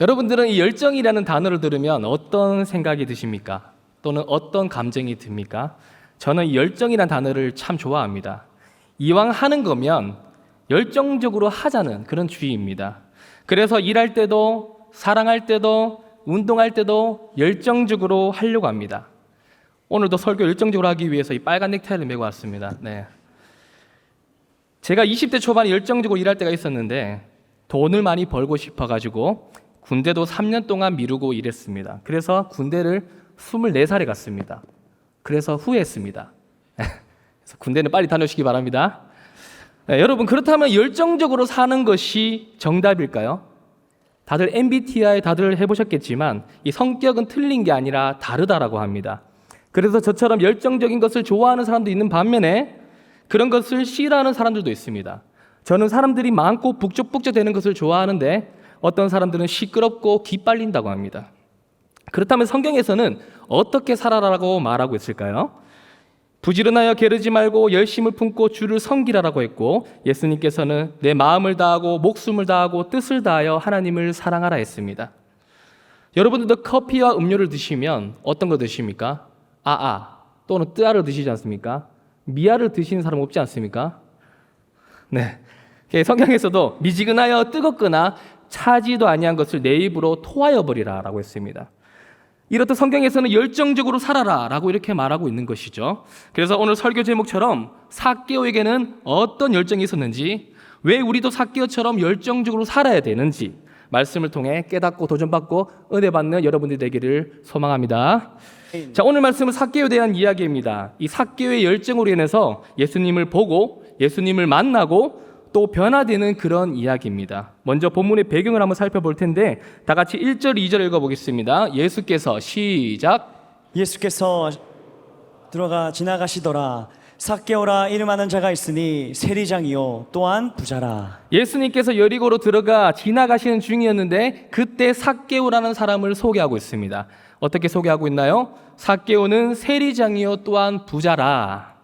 여러분들은 이 열정이라는 단어를 들으면 어떤 생각이 드십니까? 또는 어떤 감정이 듭니까? 저는 이 열정이라는 단어를 참 좋아합니다. 이왕 하는 거면 열정적으로 하자는 그런 주의입니다. 그래서 일할 때도, 사랑할 때도, 운동할 때도 열정적으로 하려고 합니다. 오늘도 설교 열정적으로 하기 위해서 이 빨간 넥타이를 메고 왔습니다. 네. 제가 20대 초반에 열정적으로 일할 때가 있었는데 돈을 많이 벌고 싶어가지고 군대도 3년 동안 미루고 일했습니다. 그래서 군대를 24살에 갔습니다. 그래서 후회했습니다. 그래서 군대는 빨리 다녀오시기 바랍니다. 네, 여러분, 그렇다면 열정적으로 사는 것이 정답일까요? 다들 MBTI 다들 해보셨겠지만 이 성격은 틀린 게 아니라 다르다라고 합니다. 그래서 저처럼 열정적인 것을 좋아하는 사람도 있는 반면에 그런 것을 싫어하는 사람들도 있습니다. 저는 사람들이 많고 북적북적 되는 것을 좋아하는데 어떤 사람들은 시끄럽고 기빨린다고 합니다. 그렇다면 성경에서는 어떻게 살아라라고 말하고 있을까요? 부지런하여 게으르지 말고 열심을 품고 주를 섬기라라고 했고, 예수님께서는 내 마음을 다하고 목숨을 다하고 뜻을 다하여 하나님을 사랑하라 했습니다. 여러분들도 커피와 음료를 드시면 어떤 거 드십니까? 또는 뜨아를 드시지 않습니까? 미아를 드시는 사람 없지 않습니까? 네. 성경에서도 미지근하여 뜨겁거나 차지도 아니한 것을 내 입으로 토하여 버리라라고 했습니다. 이렇듯 성경에서는 열정적으로 살아라라고 이렇게 말하고 있는 것이죠. 그래서 오늘 설교 제목처럼 삭개오에게는 어떤 열정이 있었는지, 왜 우리도 삭개오처럼 열정적으로 살아야 되는지 말씀을 통해 깨닫고 도전받고 은혜 받는 여러분들이 되기를 소망합니다. 자, 오늘 말씀은 삭개오에 대한 이야기입니다. 이 삭개오의 열정으로 인해서 예수님을 보고 예수님을 만나고 또 변화되는 그런 이야기입니다. 먼저 본문의 배경을 한번 살펴볼 텐데 다 같이 1절, 2절 읽어보겠습니다. 예수께서 시작. 예수께서 들어가 지나가시더라. 삭개오라 이름하는 자가 있으니 세리장이요 또한 부자라. 예수님께서 여리고로 들어가 지나가시는 중이었는데 그때 삭개오라는 사람을 소개하고 있습니다. 어떻게 소개하고 있나요? 삭개오는 세리장이요 또한 부자라.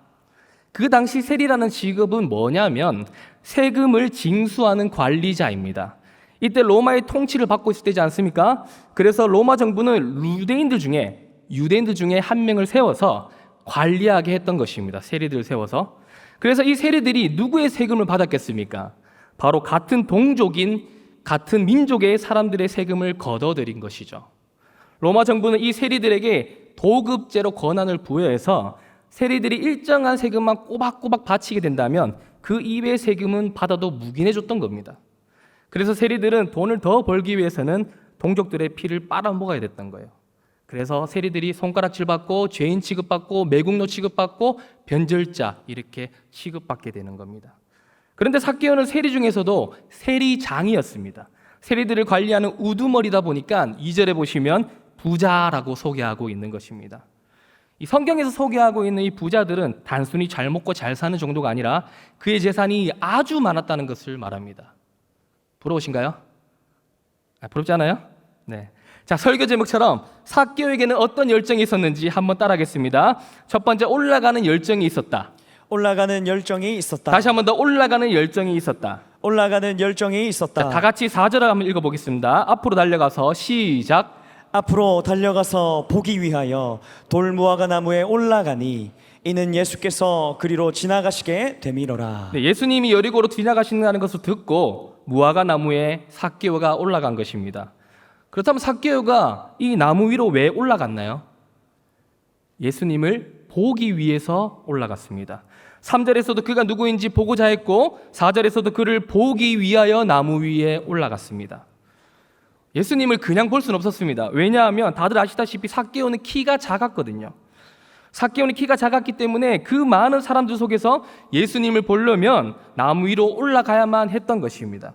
그 당시 세리라는 직업은 뭐냐면 세금을 징수하는 관리자입니다. 이때 로마의 통치를 받고 있을 때지 않습니까? 그래서 로마 정부는 유대인들 중에 한 명을 세워서 관리하게 했던 것입니다. 세리들을 세워서. 그래서 이 세리들이 누구의 세금을 받았겠습니까? 바로 같은 동족인 같은 민족의 사람들의 세금을 걷어들인 것이죠. 로마 정부는 이 세리들에게 도급제로 권한을 부여해서 세리들이 일정한 세금만 꼬박꼬박 바치게 된다면 그 이외의 세금은 받아도 묵인해줬던 겁니다. 그래서 세리들은 돈을 더 벌기 위해서는 동족들의 피를 빨아먹어야 됐던 거예요. 그래서 세리들이 손가락질 받고 죄인 취급받고 매국노 취급받고 변절자 이렇게 취급받게 되는 겁니다. 그런데 삭개오는 세리 중에서도 세리장이었습니다. 세리들을 관리하는 우두머리다 보니까 2절에 보시면 부자라고 소개하고 있는 것입니다. 이 성경에서 소개하고 있는 이 부자들은 단순히 잘 먹고 잘 사는 정도가 아니라 그의 재산이 아주 많았다는 것을 말합니다. 부러우신가요? 부럽지 않아요? 네. 자, 설교 제목처럼 삭개오에게는 어떤 열정이 있었는지 한번 따라하겠습니다. 첫 번째, 올라가는 열정이 있었다. 올라가는 열정이 있었다. 다시 한번 더, 올라가는 열정이 있었다. 올라가는 열정이 있었다. 자, 다 같이 4절을 한번 읽어보겠습니다. 앞으로 달려가서 시작. 앞으로 달려가서 보기 위하여 돌무화과 나무에 올라가니 이는 예수께서 그리로 지나가시게 되미로라. 네, 예수님이 여리고로 지나가신다는 것을 듣고 무화과 나무에 삭개오가 올라간 것입니다. 그렇다면 삭개오가 이 나무 위로 왜 올라갔나요? 예수님을 보기 위해서 올라갔습니다. 3절에서도 그가 누구인지 보고자 했고 4절에서도 그를 보기 위하여 나무 위에 올라갔습니다. 예수님을 그냥 볼 수는 없었습니다. 왜냐하면 다들 아시다시피 삭개오는 키가 작았거든요. 삭개오는 키가 작았기 때문에 그 많은 사람들 속에서 예수님을 보려면 나무 위로 올라가야만 했던 것입니다.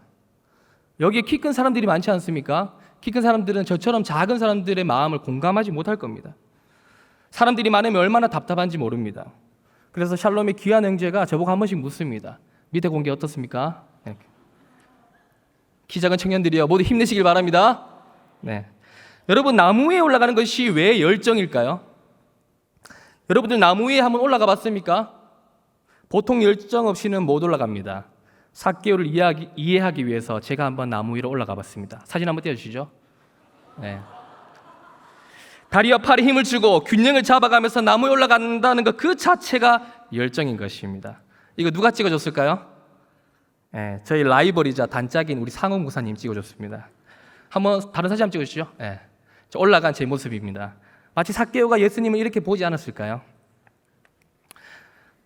여기에 키 큰 사람들이 많지 않습니까? 키 큰 사람들은 저처럼 작은 사람들의 마음을 공감하지 못할 겁니다. 사람들이 많으면 얼마나 답답한지 모릅니다. 그래서 샬롬의 귀한 형제가 저보고 한 번씩 묻습니다. 밑에 공기 어떻습니까? 키 작은 청년들이요, 모두 힘내시길 바랍니다. 네. 여러분, 나무 위에 올라가는 것이 왜 열정일까요? 여러분들 나무 위에 한번 올라가 봤습니까? 보통 열정 없이는 못 올라갑니다. 삭개오를 이해하기 위해서 제가 한번 나무 위로 올라가 봤습니다. 사진 한번 띄워주시죠. 네. 다리와 팔에 힘을 주고 균형을 잡아가면서 나무에 올라간다는 것 그 자체가 열정인 것입니다. 이거 누가 찍어줬을까요? 네, 저희 라이벌이자 단짝인 우리 상원 목사님 찍어줬습니다. 한번 다른 사진 한번 찍어주시죠. 네, 올라간 제 모습입니다. 마치 삭개오가 예수님을 이렇게 보지 않았을까요?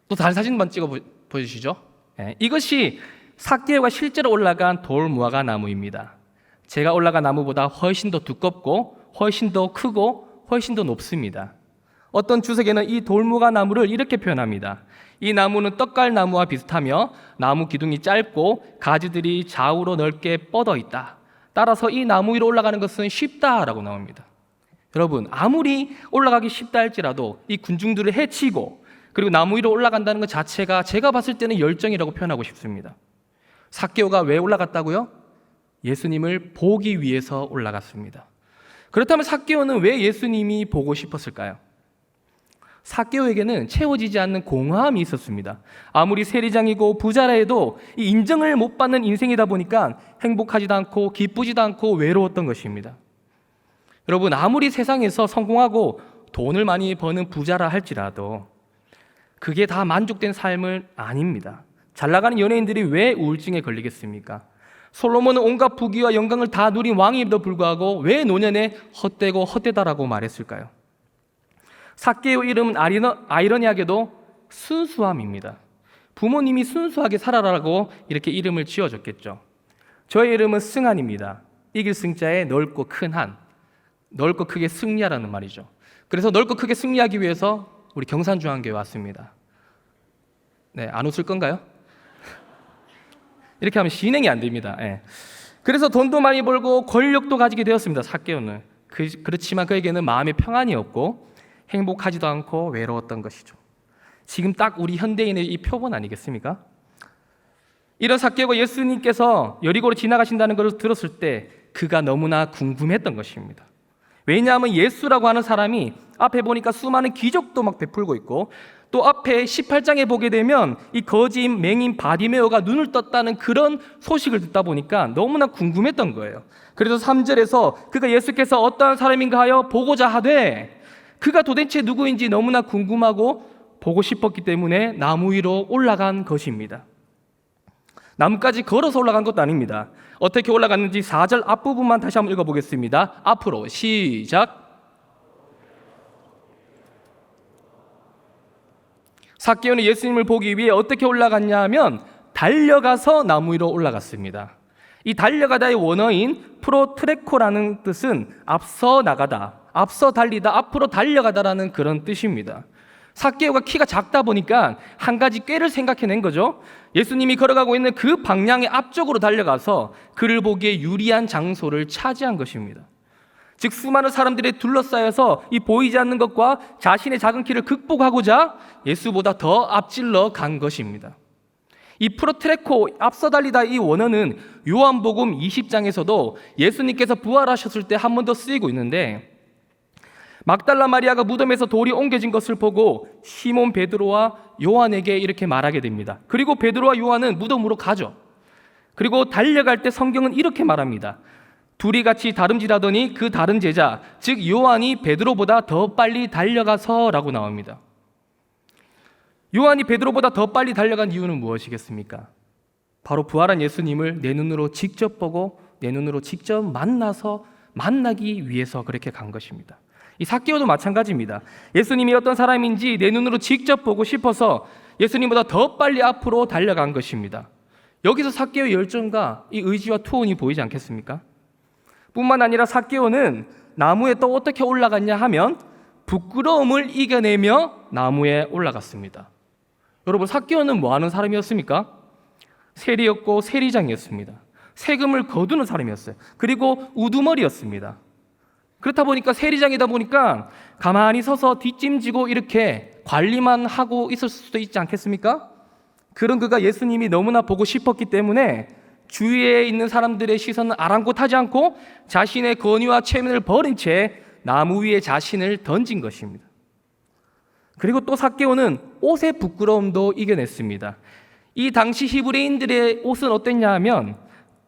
또 다른 사진 한번 찍어 보여주시죠. 네, 이것이 삭개오가 실제로 올라간 돌 무화과 나무입니다. 제가 올라간 나무보다 훨씬 더 두껍고 훨씬 더 크고 훨씬 더 높습니다. 어떤 주석에는 이 돌무화과 나무를 이렇게 표현합니다. 이 나무는 떡갈나무와 비슷하며 나무 기둥이 짧고 가지들이 좌우로 넓게 뻗어 있다. 따라서 이 나무 위로 올라가는 것은 쉽다라고 나옵니다. 여러분, 아무리 올라가기 쉽다 할지라도 이 군중들을 해치고 그리고 나무 위로 올라간다는 것 자체가 제가 봤을 때는 열정이라고 표현하고 싶습니다. 삭개오가 왜 올라갔다고요? 예수님을 보기 위해서 올라갔습니다. 그렇다면 삭개오는 왜 예수님이 보고 싶었을까요? 삭개오에게는 채워지지 않는 공허함이 있었습니다. 아무리 세리장이고 부자라 해도 이 인정을 못 받는 인생이다 보니까 행복하지도 않고 기쁘지도 않고 외로웠던 것입니다. 여러분, 아무리 세상에서 성공하고 돈을 많이 버는 부자라 할지라도 그게 다 만족된 삶은 아닙니다. 잘 나가는 연예인들이 왜 우울증에 걸리겠습니까? 솔로몬은 온갖 부귀와 영광을 다 누린 왕임에도 불구하고 왜 노년에 헛되고 헛되다라고 말했을까요? 삭개오 이름은 아이러니하게도 순수함입니다. 부모님이 순수하게 살아라라고 이렇게 이름을 지어줬겠죠. 저의 이름은 승한입니다. 이길 승자에 넓고 큰 한, 넓고 크게 승리하라는 말이죠. 그래서 넓고 크게 승리하기 위해서 우리 경산중앙교회 왔습니다. 네, 안 웃을 건가요? 이렇게 하면 진행이 안 됩니다. 네. 그래서 돈도 많이 벌고 권력도 가지게 되었습니다. 삭개오는. 그렇지만 그에게는 마음의 평안이 없고 행복하지도 않고 외로웠던 것이죠. 지금 딱 우리 현대인의 이 표본 아니겠습니까? 이런 삭개오가 예수님께서 여리고로 지나가신다는 것을 들었을 때 그가 너무나 궁금했던 것입니다. 왜냐하면 예수라고 하는 사람이 앞에 보니까 수많은 기적도 막 베풀고 있고 또 앞에 18장에 보게 되면 이 거지인 맹인 바디메오가 눈을 떴다는 그런 소식을 듣다 보니까 너무나 궁금했던 거예요. 그래서 3절에서 그가 예수께서 어떠한 사람인가 하여 보고자 하되 그가 도대체 누구인지 너무나 궁금하고 보고 싶었기 때문에 나무 위로 올라간 것입니다. 나무까지 걸어서 올라간 것도 아닙니다. 어떻게 올라갔는지 4절 앞부분만 다시 한번 읽어보겠습니다. 앞으로 시작. 삭개오는 예수님을 보기 위해 어떻게 올라갔냐 하면 달려가서 나무 위로 올라갔습니다. 이 달려가다의 원어인 프로트레코라는 뜻은 앞서 나가다, 앞서 달리다, 앞으로 달려가다라는 그런 뜻입니다. 삭개오가 키가 작다 보니까 한 가지 꾀를 생각해낸 거죠. 예수님이 걸어가고 있는 그 방향의 앞쪽으로 달려가서 그를 보기에 유리한 장소를 차지한 것입니다. 즉 수많은 사람들이 둘러싸여서 이 보이지 않는 것과 자신의 작은 키를 극복하고자 예수보다 더 앞질러 간 것입니다. 이 프로트레코, 앞서 달리다 이 원어는 요한복음 20장에서도 예수님께서 부활하셨을 때 한 번 더 쓰이고 있는데 막달라 마리아가 무덤에서 돌이 옮겨진 것을 보고 시몬 베드로와 요한에게 이렇게 말하게 됩니다. 그리고 베드로와 요한은 무덤으로 가죠. 그리고 달려갈 때 성경은 이렇게 말합니다. 둘이 같이 다름질하더니 그 다른 제자, 즉 요한이 베드로보다 더 빨리 달려가서라고 나옵니다. 요한이 베드로보다 더 빨리 달려간 이유는 무엇이겠습니까? 바로 부활한 예수님을 내 눈으로 직접 보고 내 눈으로 직접 만나기 위해서 그렇게 간 것입니다. 이 삭개오도 마찬가지입니다. 예수님이 어떤 사람인지 내 눈으로 직접 보고 싶어서 예수님보다 더 빨리 앞으로 달려간 것입니다. 여기서 삭개오의 열정과 이 의지와 투혼이 보이지 않겠습니까? 뿐만 아니라 삭개오는 나무에 또 어떻게 올라갔냐 하면 부끄러움을 이겨내며 나무에 올라갔습니다. 여러분, 삭개오는 뭐 하는 사람이었습니까? 세리였고 세리장이었습니다. 세금을 거두는 사람이었어요. 그리고 우두머리였습니다. 그렇다 보니까 세리장이다 보니까 가만히 서서 뒷짐지고 이렇게 관리만 하고 있을 수도 있지 않겠습니까? 그런 그가 예수님이 너무나 보고 싶었기 때문에 주위에 있는 사람들의 시선을 아랑곳하지 않고 자신의 권위와 체면을 버린 채 나무 위에 자신을 던진 것입니다. 그리고 또 삭개오는 옷의 부끄러움도 이겨냈습니다. 이 당시 히브리인들의 옷은 어땠냐 하면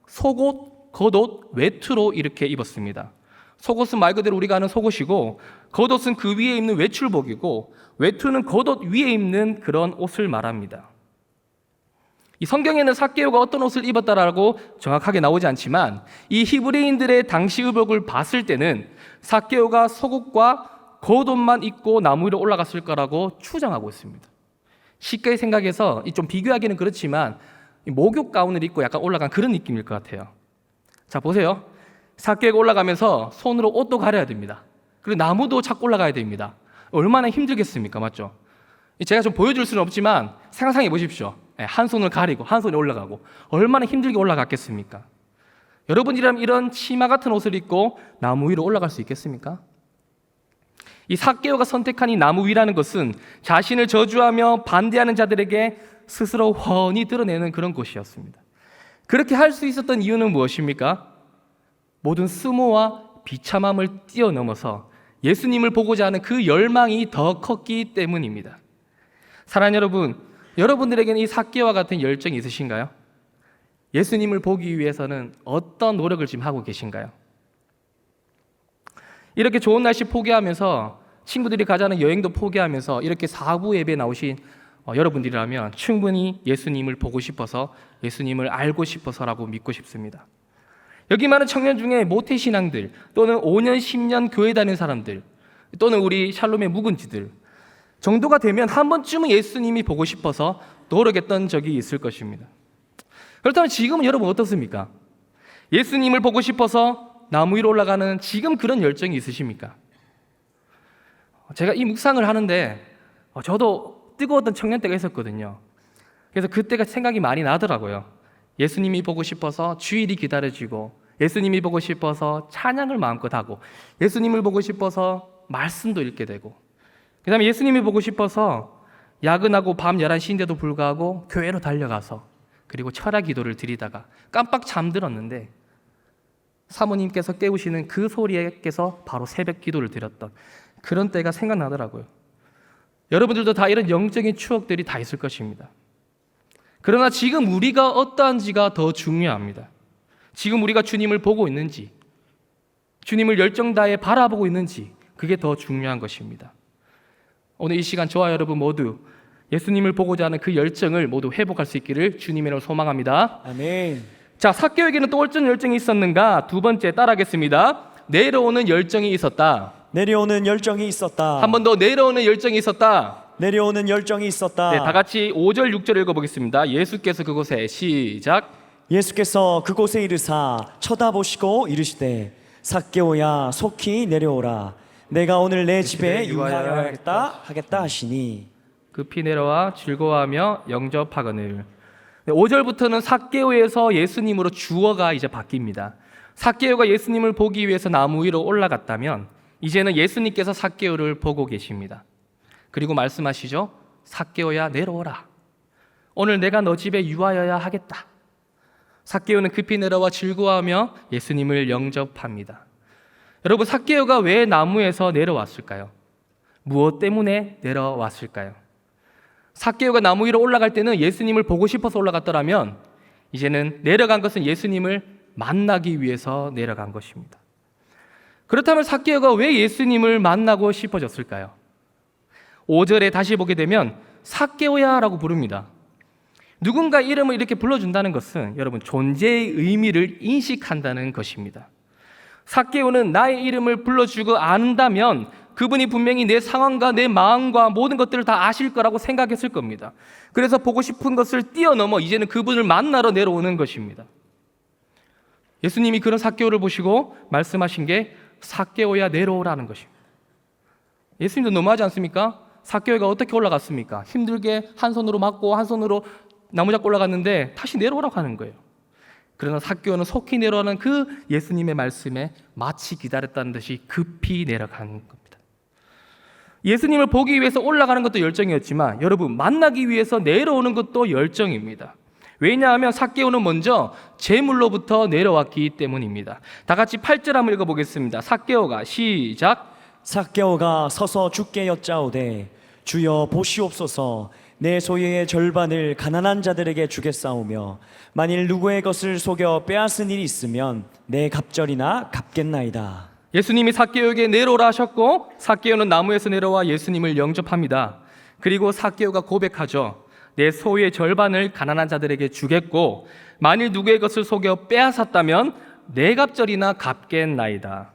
속옷, 겉옷, 외투로 이렇게 입었습니다. 속옷은 말 그대로 우리가 아는 속옷이고 겉옷은 그 위에 입는 외출복이고 외투는 겉옷 위에 입는 그런 옷을 말합니다. 이 성경에는 삭개오가 어떤 옷을 입었다라고 정확하게 나오지 않지만 이 히브리인들의 당시 의복을 봤을 때는 삭개오가 속옷과 겉옷만 입고 나무 위로 올라갔을 거라고 추정하고 있습니다. 쉽게 생각해서 좀 비교하기는 그렇지만 목욕 가운을 입고 약간 올라간 그런 느낌일 것 같아요. 자, 보세요. 삭개오가 올라가면서 손으로 옷도 가려야 됩니다. 그리고 나무도 찾고 올라가야 됩니다. 얼마나 힘들겠습니까? 맞죠? 제가 좀 보여줄 수는 없지만 상상해 보십시오. 한 손을 가리고 한 손에 올라가고 얼마나 힘들게 올라갔겠습니까? 여러분이라면 이런 치마 같은 옷을 입고 나무 위로 올라갈 수 있겠습니까? 이 삭개오가 선택한 이 나무 위라는 것은 자신을 저주하며 반대하는 자들에게 스스로 훤히 드러내는 그런 곳이었습니다. 그렇게 할 수 있었던 이유는 무엇입니까? 모든 수모와 비참함을 뛰어넘어서 예수님을 보고자 하는 그 열망이 더 컸기 때문입니다. 사랑하는 여러분, 여러분들에게는 이 삭개오와 같은 열정이 있으신가요? 예수님을 보기 위해서는 어떤 노력을 지금 하고 계신가요? 이렇게 좋은 날씨 포기하면서 친구들이 가자는 여행도 포기하면서 이렇게 사부 예배에 나오신 여러분들이라면 충분히 예수님을 보고 싶어서 예수님을 알고 싶어서라고 믿고 싶습니다. 여기 많은 청년 중에 모태신앙들 또는 5년, 10년 교회 다니는 사람들 또는 우리 샬롬의 묵은지들 정도가 되면 한 번쯤은 예수님이 보고 싶어서 노력했던 적이 있을 것입니다. 그렇다면 지금은 여러분 어떻습니까? 예수님을 보고 싶어서 나무 위로 올라가는 지금 그런 열정이 있으십니까? 제가 이 묵상을 하는데 저도 뜨거웠던 청년 때가 있었거든요. 그래서 그때가 생각이 많이 나더라고요. 예수님이 보고 싶어서 주일이 기다려지고 예수님이 보고 싶어서 찬양을 마음껏 하고 예수님을 보고 싶어서 말씀도 읽게 되고 그 다음에 예수님이 보고 싶어서 야근하고 밤 11시인데도 불구하고 교회로 달려가서 그리고 철야 기도를 드리다가 깜빡 잠들었는데 사모님께서 깨우시는 그 소리에서 바로 새벽 기도를 드렸던 그런 때가 생각나더라고요. 여러분들도 다 이런 영적인 추억들이 다 있을 것입니다. 그러나 지금 우리가 어떠한지가 더 중요합니다. 지금 우리가 주님을 보고 있는지, 주님을 열정 다해 바라보고 있는지 그게 더 중요한 것입니다. 오늘 이 시간 저와 여러분 모두 예수님을 보고자 하는 그 열정을 모두 회복할 수 있기를 주님의 이름으로 소망합니다. 아멘. 자, 삭개오에게는 또 어떤 열정이 있었는가? 두 번째 따라하겠습니다. 내려오는 열정이 있었다. 내려오는 열정이 있었다. 한 번 더 내려오는 열정이 있었다. 내려오는 열정이 있었다. 네, 다 같이 5절 6절 읽어보겠습니다. 예수께서 그곳에 시작. 예수께서 그곳에 이르사 쳐다보시고 이르시되 삭개오야 속히 내려오라. 내가 오늘 내 집에 유하여 하겠다 하시니 급히 내려와 즐거워하며 영접하거늘. 5절부터는 삭개오에서 예수님으로 주어가 이제 바뀝니다. 삭개오가 예수님을 보기 위해서 나무 위로 올라갔다면 이제는 예수님께서 삭개오를 보고 계십니다. 그리고 말씀하시죠. 삭개오야 내려오라. 오늘 내가 너 집에 유하여야 하겠다. 삭개오는 급히 내려와 즐거워하며 예수님을 영접합니다. 여러분, 삭개오가 왜 나무에서 내려왔을까요? 무엇 때문에 내려왔을까요? 삭개오가 나무 위로 올라갈 때는 예수님을 보고 싶어서 올라갔더라면 이제는 내려간 것은 예수님을 만나기 위해서 내려간 것입니다. 그렇다면 삭개오가 왜 예수님을 만나고 싶어졌을까요? 5절에 다시 보게 되면 삭개오야 라고 부릅니다. 누군가 이름을 이렇게 불러준다는 것은 여러분 존재의 의미를 인식한다는 것입니다. 삭개오는 나의 이름을 불러주고 안다면 그분이 분명히 내 상황과 내 마음과 모든 것들을 다 아실 거라고 생각했을 겁니다. 그래서 보고 싶은 것을 뛰어넘어 이제는 그분을 만나러 내려오는 것입니다. 예수님이 그런 삭개오를 보시고 말씀하신 게 삭개오야 내려오라는 것입니다. 예수님도 너무하지 않습니까? 삭개오가 어떻게 올라갔습니까? 힘들게 한 손으로 막고 한 손으로 나무 잡고 올라갔는데 다시 내려오라고 하는 거예요. 그러나 삭개오는 속히 내려오는 그 예수님의 말씀에 마치 기다렸다는 듯이 급히 내려간 겁니다. 예수님을 보기 위해서 올라가는 것도 열정이었지만 여러분 만나기 위해서 내려오는 것도 열정입니다. 왜냐하면 삭개오는 먼저 재물로부터 내려왔기 때문입니다. 다 같이 8절 한번 읽어보겠습니다. 삭개오가 시작. 삭개오가 서서 주께 여짜오되 주여 보시옵소서 내 소유의 절반을 가난한 자들에게 주겠사오며 만일 누구의 것을 속여 빼앗은 일이 있으면 내 갑절이나 갚겠나이다. 예수님이 삭개오에게 내려오라 하셨고 삭개오는 나무에서 내려와 예수님을 영접합니다. 그리고 삭개오가 고백하죠. 내 소유의 절반을 가난한 자들에게 주겠고 만일 누구의 것을 속여 빼앗았다면 네 갑절이나 갚겠나이다.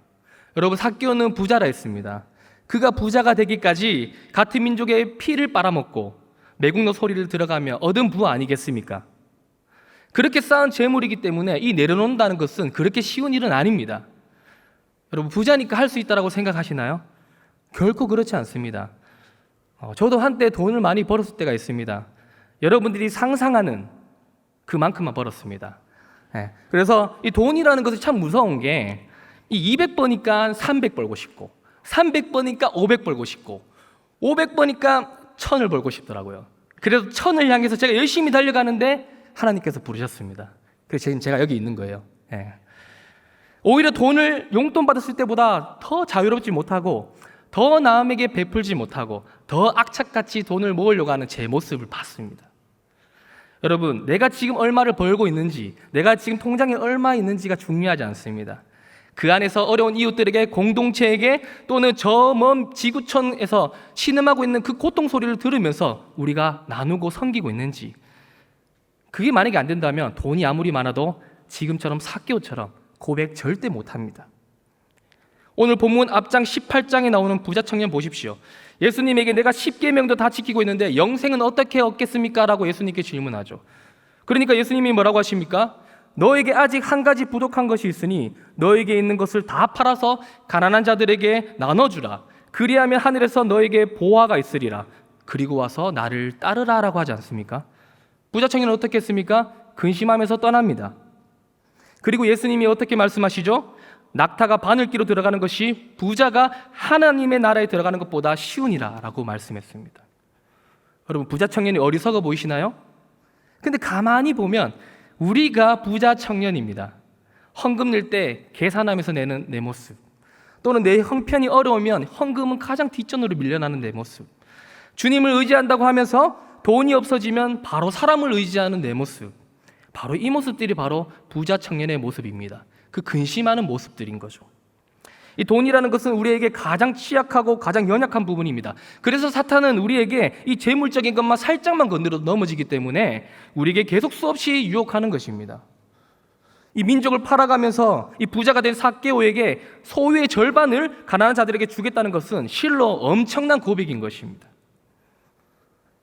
여러분, 삭개오는 부자라 했습니다. 그가 부자가 되기까지 같은 민족의 피를 빨아먹고 매국노 소리를 들어가며 얻은 부와 아니겠습니까? 그렇게 쌓은 재물이기 때문에 이 내려놓는다는 것은 그렇게 쉬운 일은 아닙니다. 여러분, 부자니까 할 수 있다고 생각하시나요? 결코 그렇지 않습니다. 저도 한때 돈을 많이 벌었을 때가 있습니다. 여러분들이 상상하는 그만큼만 벌었습니다. 그래서 이 돈이라는 것이 참 무서운 게 이 200버니까 300 벌고 싶고 300버니까 500 벌고 싶고 500버니까 1000을 벌고 싶더라고요. 그래서 1000을 향해서 제가 열심히 달려가는데 하나님께서 부르셨습니다. 그래서 제가 여기 있는 거예요. 오히려 돈을 용돈 받았을 때보다 더 자유롭지 못하고 더 남에게 베풀지 못하고 더 악착같이 돈을 모으려고 하는 제 모습을 봤습니다. 여러분, 내가 지금 얼마를 벌고 있는지, 내가 지금 통장에 얼마 있는지가 중요하지 않습니다. 그 안에서 어려운 이웃들에게, 공동체에게 또는 저 먼 지구촌에서 신음하고 있는 그 고통 소리를 들으면서 우리가 나누고 섬기고 있는지, 그게 만약에 안 된다면 돈이 아무리 많아도 지금처럼 삭개오처럼 고백 절대 못합니다. 오늘 본문 앞장 18장에 나오는 부자 청년 보십시오. 예수님에게 내가 10계명도 다 지키고 있는데 영생은 어떻게 얻겠습니까? 라고 예수님께 질문하죠. 그러니까 예수님이 뭐라고 하십니까? 너에게 아직 한 가지 부족한 것이 있으니 너에게 있는 것을 다 팔아서 가난한 자들에게 나눠주라. 그리하면 하늘에서 너에게 보화가 있으리라. 그리고 와서 나를 따르라 라고 하지 않습니까? 부자 청년은 어떻게 했습니까? 근심하면서 떠납니다. 그리고 예수님이 어떻게 말씀하시죠? 낙타가 바늘기로 들어가는 것이 부자가 하나님의 나라에 들어가는 것보다 쉬우니라 라고 말씀했습니다. 여러분, 부자 청년이 어리석어 보이시나요? 근데 가만히 보면 우리가 부자 청년입니다. 헌금 낼 때 계산하면서 내는 내 모습, 또는 내 형편이 어려우면 헌금은 가장 뒷전으로 밀려나는 내 모습, 주님을 의지한다고 하면서 돈이 없어지면 바로 사람을 의지하는 내 모습, 바로 이 모습들이 바로 부자 청년의 모습입니다. 그 근심하는 모습들인 거죠. 이 돈이라는 것은 우리에게 가장 취약하고 가장 연약한 부분입니다. 그래서 사탄은 우리에게 이 재물적인 것만 살짝만 건드려도 넘어지기 때문에 우리에게 계속 수없이 유혹하는 것입니다. 이 민족을 팔아가면서 이 부자가 된 삭개오에게 소유의 절반을 가난한 자들에게 주겠다는 것은 실로 엄청난 고백인 것입니다.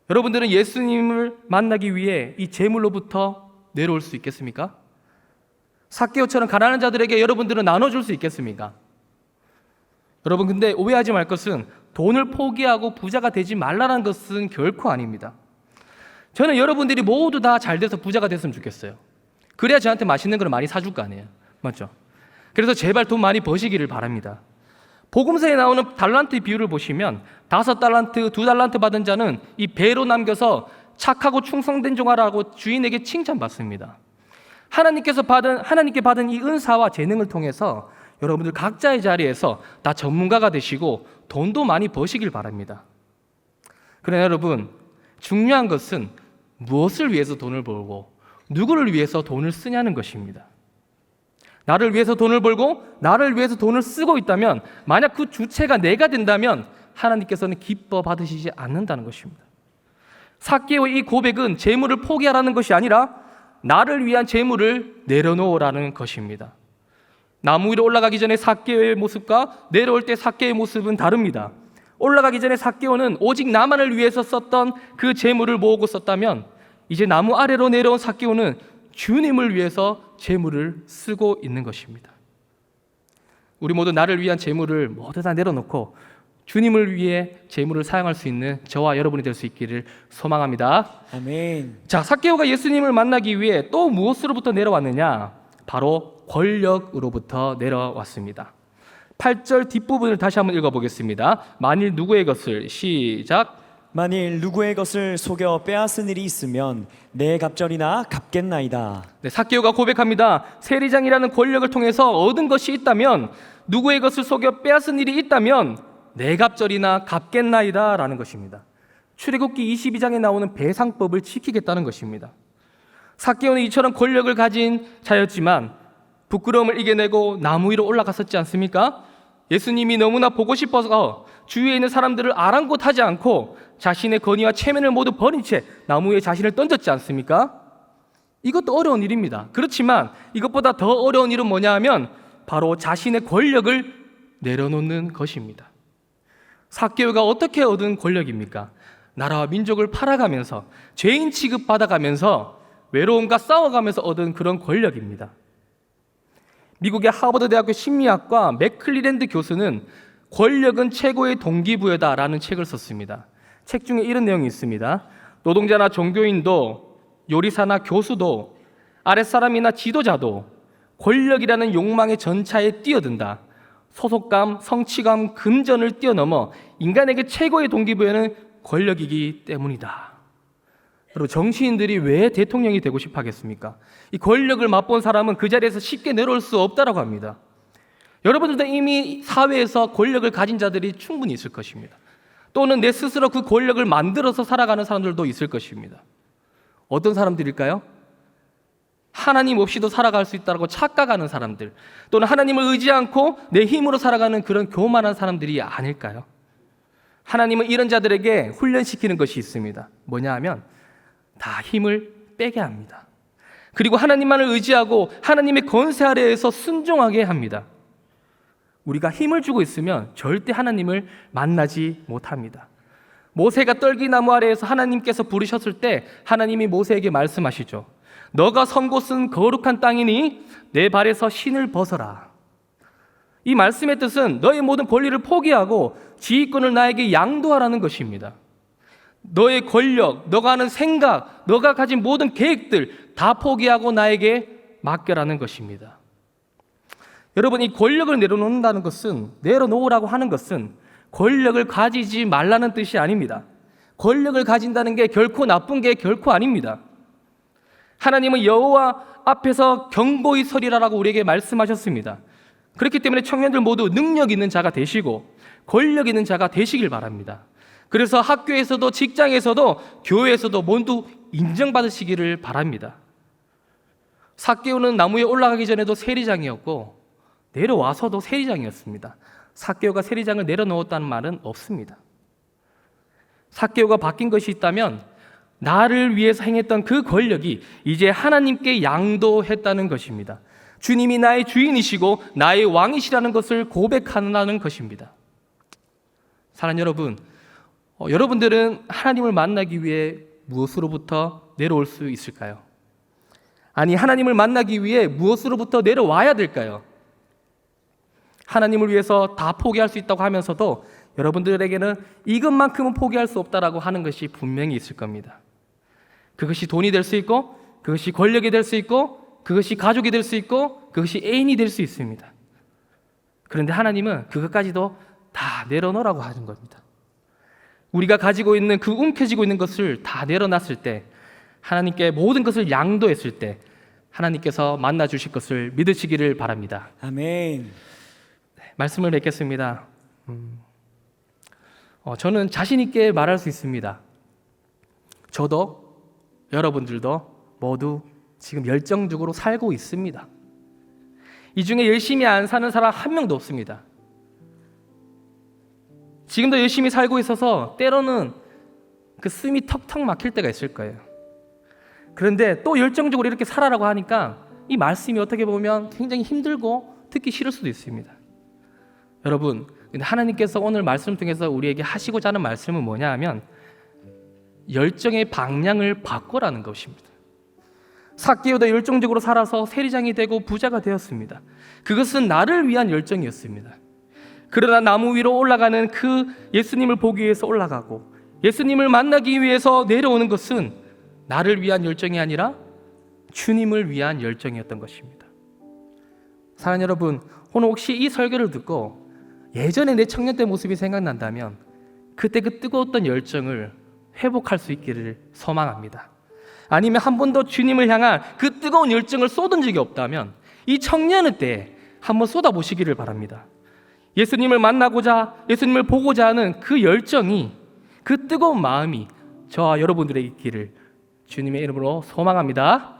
여러분들은 예수님을 만나기 위해 이 재물로부터 내려올 수 있겠습니까? 삭개오처럼 가난한 자들에게 여러분들은 나눠줄 수 있겠습니까? 여러분, 근데 오해하지 말 것은 돈을 포기하고 부자가 되지 말라는 것은 결코 아닙니다. 저는 여러분들이 모두 다 잘 돼서 부자가 됐으면 좋겠어요. 그래야 저한테 맛있는 걸 많이 사줄 거 아니에요. 맞죠? 그래서 제발 돈 많이 버시기를 바랍니다. 복음서에 나오는 달란트 비유를 보시면 5달란트, 2달란트 받은 자는 이 배로 남겨서 착하고 충성된 종아라고 주인에게 칭찬받습니다. 하나님께 받은 이 은사와 재능을 통해서 여러분들 각자의 자리에서 다 전문가가 되시고 돈도 많이 버시길 바랍니다. 그러나 여러분, 중요한 것은 무엇을 위해서 돈을 벌고 누구를 위해서 돈을 쓰냐는 것입니다. 나를 위해서 돈을 벌고 나를 위해서 돈을 쓰고 있다면, 만약 그 주체가 내가 된다면 하나님께서는 기뻐 받으시지 않는다는 것입니다. 삭개오의 이 고백은 재물을 포기하라는 것이 아니라 나를 위한 재물을 내려놓으라는 것입니다. 나무 위로 올라가기 전에 삭개오의 모습과 내려올 때 삭개오의 모습은 다릅니다. 올라가기 전에 삭개오는 오직 나만을 위해서 썼던 그 재물을 모으고 썼다면, 이제 나무 아래로 내려온 삭개오는 주님을 위해서 재물을 쓰고 있는 것입니다. 우리 모두 나를 위한 재물을 모두 다 내려놓고 주님을 위해 재물을 사용할 수 있는 저와 여러분이 될 수 있기를 소망합니다. 아멘. 자, 삭개오가 예수님을 만나기 위해 또 무엇으로부터 내려왔느냐? 바로 권력으로부터 내려왔습니다. 8절 뒷부분을 다시 한번 읽어보겠습니다. 만일 누구의 것을, 시작. 만일 누구의 것을 속여 빼앗은 일이 있으면 내 갑절이나 갚겠나이다. 네, 삭개오가 고백합니다. 세리장이라는 권력을 통해서 얻은 것이 있다면, 누구의 것을 속여 빼앗은 일이 있다면 내 갑절이나 갚겠나이다 라는 것입니다. 출애굽기 22장에 나오는 배상법을 지키겠다는 것입니다. 삭개오는 이처럼 권력을 가진 자였지만 부끄러움을 이겨내고 나무 위로 올라갔었지 않습니까? 예수님이 너무나 보고 싶어서 주위에 있는 사람들을 아랑곳하지 않고 자신의 권위와 체면을 모두 버린 채 나무에 자신을 던졌지 않습니까? 이것도 어려운 일입니다. 그렇지만 이것보다 더 어려운 일은 뭐냐 하면 바로 자신의 권력을 내려놓는 것입니다. 삭개오가 어떻게 얻은 권력입니까? 나라와 민족을 팔아가면서 죄인 취급받아가면서 외로움과 싸워가면서 얻은 그런 권력입니다. 미국의 하버드 대학교 심리학과 맥클리랜드 교수는 권력은 최고의 동기부여다라는 책을 썼습니다. 책 중에 이런 내용이 있습니다. 노동자나 종교인도 요리사나 교수도 아랫사람이나 지도자도 권력이라는 욕망의 전차에 뛰어든다. 소속감, 성취감, 금전을 뛰어넘어 인간에게 최고의 동기부여는 권력이기 때문이다. 여러분, 정치인들이 왜 대통령이 되고 싶어 하겠습니까? 이 권력을 맛본 사람은 그 자리에서 쉽게 내려올 수 없다라고 합니다. 여러분들도 이미 사회에서 권력을 가진 자들이 충분히 있을 것입니다. 또는 내 스스로 그 권력을 만들어서 살아가는 사람들도 있을 것입니다. 어떤 사람들일까요? 하나님 없이도 살아갈 수 있다고 착각하는 사람들, 또는 하나님을 의지 않고 내 힘으로 살아가는 그런 교만한 사람들이 아닐까요? 하나님은 이런 자들에게 훈련시키는 것이 있습니다. 뭐냐 하면 다 힘을 빼게 합니다. 그리고 하나님만을 의지하고 하나님의 권세 아래에서 순종하게 합니다. 우리가 힘을 주고 있으면 절대 하나님을 만나지 못합니다. 모세가 떨기나무 아래에서 하나님께서 부르셨을 때 하나님이 모세에게 말씀하시죠. 너가 선 곳은 거룩한 땅이니 내 발에서 신을 벗어라. 이 말씀의 뜻은 너의 모든 권리를 포기하고 지휘권을 나에게 양도하라는 것입니다. 너의 권력, 너가 하는 생각, 너가 가진 모든 계획들 다 포기하고 나에게 맡겨라는 것입니다. 여러분, 이 권력을 내려놓는다는 것은, 내려놓으라고 하는 것은 권력을 가지지 말라는 뜻이 아닙니다. 권력을 가진다는 게 결코 나쁜 게 결코 아닙니다. 하나님은 여호와 앞에서 경고히 서리라라고 우리에게 말씀하셨습니다. 그렇기 때문에 청년들 모두 능력 있는 자가 되시고 권력 있는 자가 되시길 바랍니다. 그래서 학교에서도 직장에서도 교회에서도 모두 인정받으시기를 바랍니다. 삭개오는 나무에 올라가기 전에도 세리장이었고 내려와서도 세리장이었습니다. 삭개오가 세리장을 내려놓았다는 말은 없습니다. 삭개오가 바뀐 것이 있다면 나를 위해서 행했던 그 권력이 이제 하나님께 양도했다는 것입니다. 주님이 나의 주인이시고 나의 왕이시라는 것을 고백하는 것입니다. 사랑하는 여러분, 여러분들은 하나님을 만나기 위해 무엇으로부터 내려올 수 있을까요? 아니, 하나님을 만나기 위해 무엇으로부터 내려와야 될까요? 하나님을 위해서 다 포기할 수 있다고 하면서도 여러분들에게는 이것만큼은 포기할 수 없다라고 하는 것이 분명히 있을 겁니다. 그것이 돈이 될 수 있고, 그것이 권력이 될 수 있고, 그것이 가족이 될 수 있고, 그것이 애인이 될 수 있습니다. 그런데 하나님은 그것까지도 다 내려놓으라고 하는 겁니다. 우리가 가지고 있는 그 움켜쥐고 있는 것을 다 내려놨을 때, 하나님께 모든 것을 양도했을 때 하나님께서 만나 주실 것을 믿으시기를 바랍니다. 아멘. 말씀을 맺겠습니다. 저는 자신 있게 말할 수 있습니다. 저도 여러분들도 모두 지금 열정적으로 살고 있습니다. 이 중에 열심히 안 사는 사람 한 명도 없습니다. 지금도 열심히 살고 있어서 때로는 그 숨이 턱턱 막힐 때가 있을 거예요. 그런데 또 열정적으로 이렇게 살아라고 하니까 이 말씀이 어떻게 보면 굉장히 힘들고 듣기 싫을 수도 있습니다. 여러분, 근데 하나님께서 오늘 말씀 통해서 우리에게 하시고자 하는 말씀은 뭐냐 하면 열정의 방향을 바꿔라는 것입니다. 삭개오도 열정적으로 살아서 세리장이 되고 부자가 되었습니다. 그것은 나를 위한 열정이었습니다. 그러나 나무 위로 올라가는 그 예수님을 보기 위해서 올라가고 예수님을 만나기 위해서 내려오는 것은 나를 위한 열정이 아니라 주님을 위한 열정이었던 것입니다. 사랑하는 여러분, 오늘 혹시 이 설교를 듣고 예전에 내 청년 때 모습이 생각난다면 그때 그 뜨거웠던 열정을 회복할 수 있기를 소망합니다. 아니면 한 번도 주님을 향한 그 뜨거운 열정을 쏟은 적이 없다면 이 청년의 때에 한번 쏟아보시기를 바랍니다. 예수님을 만나고자, 예수님을 보고자 하는 그 열정이, 그 뜨거운 마음이 저와 여러분들에게 있기를 주님의 이름으로 소망합니다.